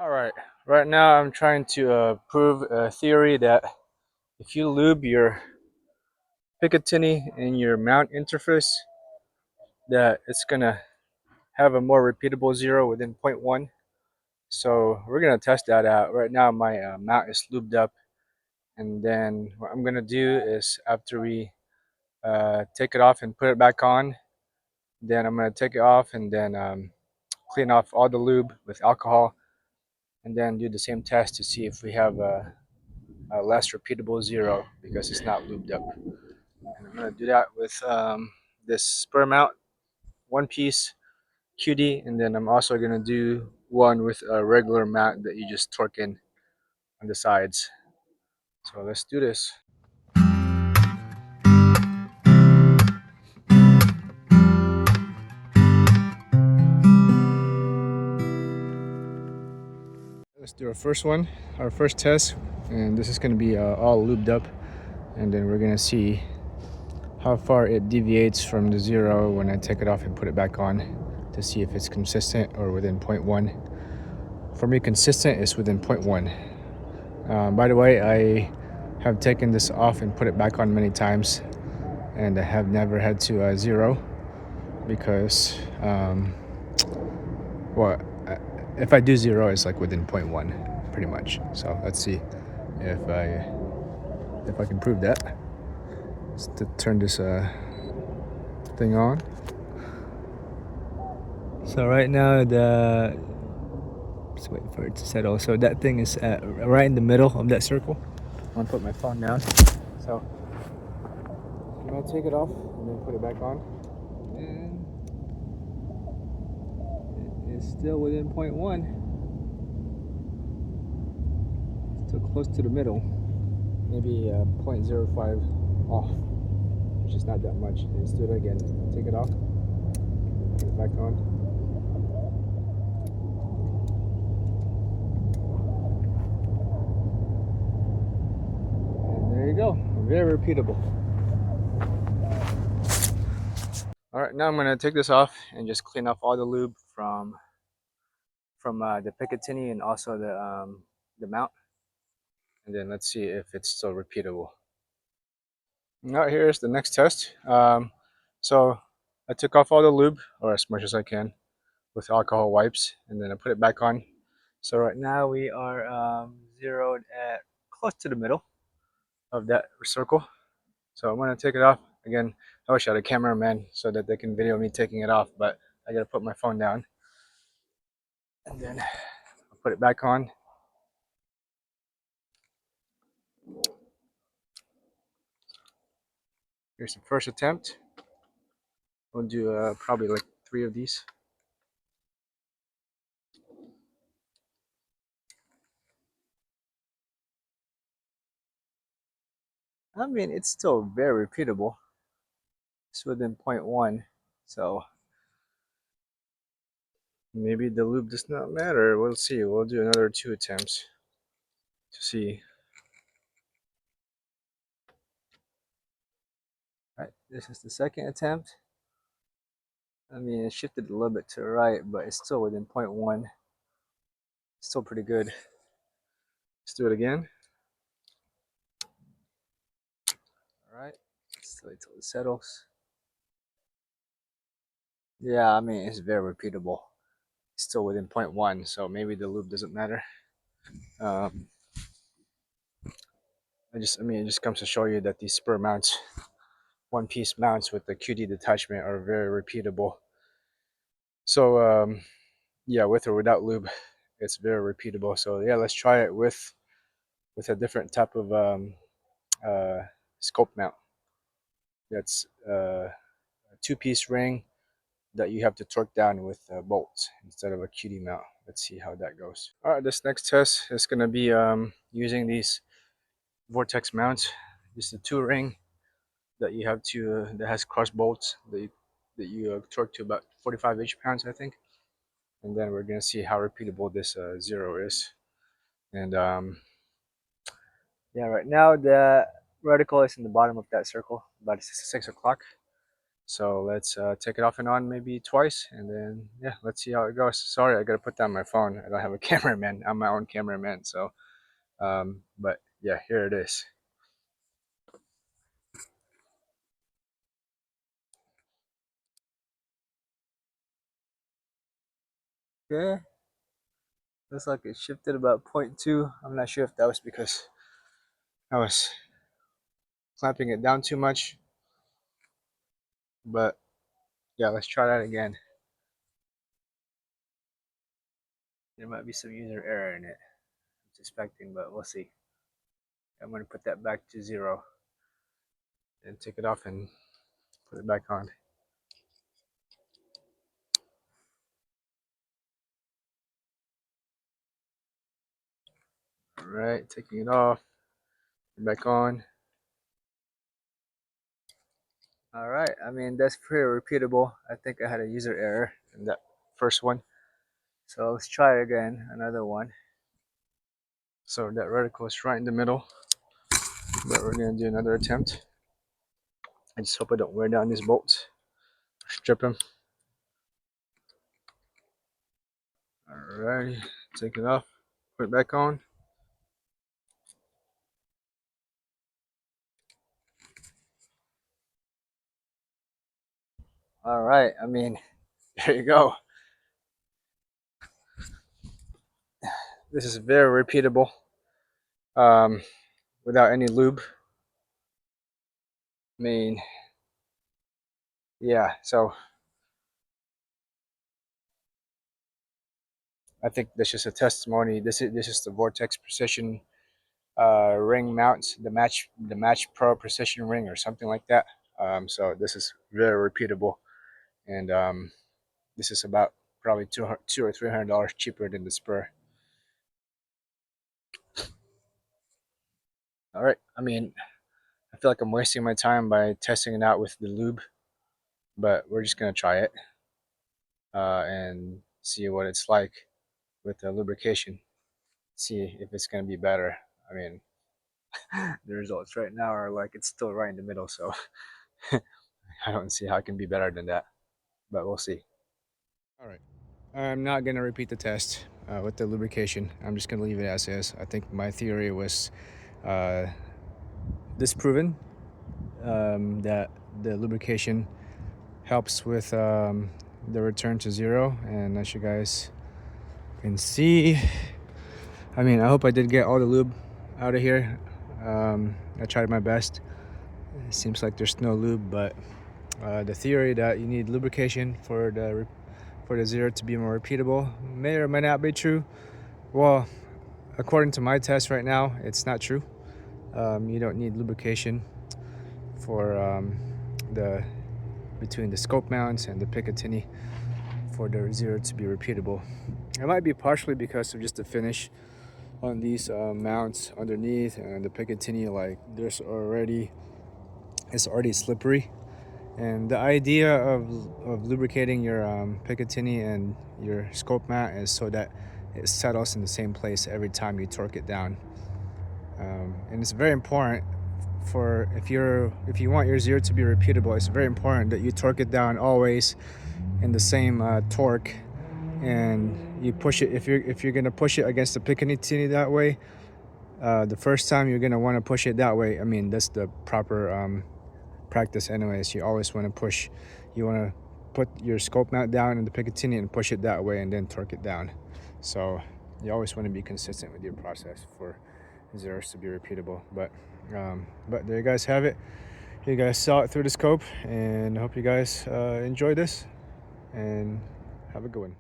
All right, right now I'm trying to prove a theory that if you lube your Picatinny and your mount interface, that it's gonna have a more repeatable zero within zero point 0.1. So we're gonna test that out. Right now my mount is lubed up, and then what I'm gonna do is after we take it off and put it back on, then I'm gonna take it off and then clean off all the lube with alcohol, and then do the same test to see if we have a less repeatable zero because it's not lubed up. And I'm gonna do that with this spur mount, one piece QD, and then I'm also gonna do one with a regular mount that you just torque in on the sides. So let's do this. Let's do our first one, our first test, and this is gonna be all lubed up, and then we're gonna see how far it deviates from the zero when I take it off and put it back on to see if it's consistent or within 0.1. For me, consistent is within 0.1. By the way, I have taken this off and put it back on many times, and I have never had to zero because, well, if I do zero, it's like within 0.1, pretty much. So let's see if I can prove that. Let's turn this thing on. So right now just waiting for it to settle. So that thing is right in the middle of that circle. I'm gonna put my phone down. So I'm gonna take it off and then put it back on, and it is still within 0.1. Still close to the middle. Maybe 0.05 off, which is not that much. Let's do it again. Take it off, put it back on. And there you go. Very repeatable. All right, now I'm gonna take this off and just clean off all the lube from the Picatinny and also the mount, and then let's see if it's still repeatable. Now here's the next test. So I took off all the lube, or as much as I can, with alcohol wipes, and then I put it back on. So right now we are zeroed at close to the middle of that circle. So I'm gonna take it off again. I wish I had a cameraman so that they can video me taking it off, but I gotta put my phone down, and then I'll put it back on. Here's the first attempt. We'll do probably like 3 of these. I mean, it's still very repeatable. It's within 0.1, so maybe the loop does not matter. We'll see. We'll do another 2 attempts to see. All right, this is the second attempt. I mean, it shifted a little bit to the right, but it's still within 0.1. Still pretty good. Let's do it again. All right, let's wait till it settles. Yeah, I mean, it's very repeatable. It's still within 0.1, so maybe the loop doesn't matter. I mean, it just comes to show you that these spur mounts, one-piece mounts with the QD detachment, are very repeatable. So yeah, with or without lube, it's very repeatable. So yeah, let's try it with a different type of scope mount. That's a 2-piece ring that you have to torque down with bolts instead of a QD mount. Let's see how that goes. All right, this next test is going to be using these vortex mounts. This is a 2-ring that you have to that has cross bolts that you torque to about 45 inch-pounds, I think. And then we're gonna see how repeatable this zero is. And yeah, right now the reticle is in the bottom of that circle, about 6 o'clock. So let's take it off and on maybe twice, and then yeah, let's see how it goes. Sorry, I gotta put down my phone. I don't have a cameraman. I'm my own cameraman. So, but yeah, here it is. Yeah, looks like it shifted about 0.2. I'm not sure if that was because I was clamping it down too much, but yeah, let's try that again. There might be some user error in it, I'm suspecting, but we'll see. I'm going to put that back to 0 and take it off and put it back on. All right, taking it off, back on. All right, I mean, that's pretty repeatable. I think I had a user error in that first one. So let's try again, another one. So that reticle is right in the middle, but we're going to do another attempt. I just hope I don't wear down these bolts, strip them. Alrighty, take it off, put it back on. All right, I mean, there you go. This is very repeatable um, without any lube. I mean, yeah, so I think this is a testimony. This is the Vortex Precision ring mounts, the Match Pro Precision ring or something like that. So this is very repeatable, and this is about probably two or $300 cheaper than the spur. All right, I mean, I feel like I'm wasting my time by testing it out with the lube, but we're just gonna try it and see what it's like with the lubrication. See if it's gonna be better. I mean, the results right now are like it's still right in the middle, so I don't see how it can be better than that, but we'll see. All right. I'm not going to repeat the test with the lubrication. I'm just going to leave it as is. I think my theory was uh, disproven, that the lubrication helps with the return to 0. And as you guys can see, I mean, I hope I did get all the lube out of here. I tried my best. It seems like there's no lube, but the theory that you need lubrication for the 0 to be more repeatable may or may not be true. Well, according to my test right now, it's not true. You don't need lubrication for the between the scope mounts and the Picatinny for the 0 to be repeatable. It might be partially because of just the finish on these mounts underneath, and the Picatinny, like it's already slippery. And the idea of lubricating your Picatinny and your scope mount is so that it settles in the same place every time you torque it down. And it's very important for if you want your 0 to be repeatable. It's very important that you torque it down always in the same torque, and you push it. If you're gonna push it against the Picatinny that way, the first time you're gonna want to push it that way. I mean, that's the proper practice anyways. You always want to push, you want to put your scope mount down in the Picatinny and push it that way and then torque it down. So you always want to be consistent with your process for 0s to be repeatable. But there you guys have it. You guys saw it through the scope, and I hope you guys enjoy this and have a good one.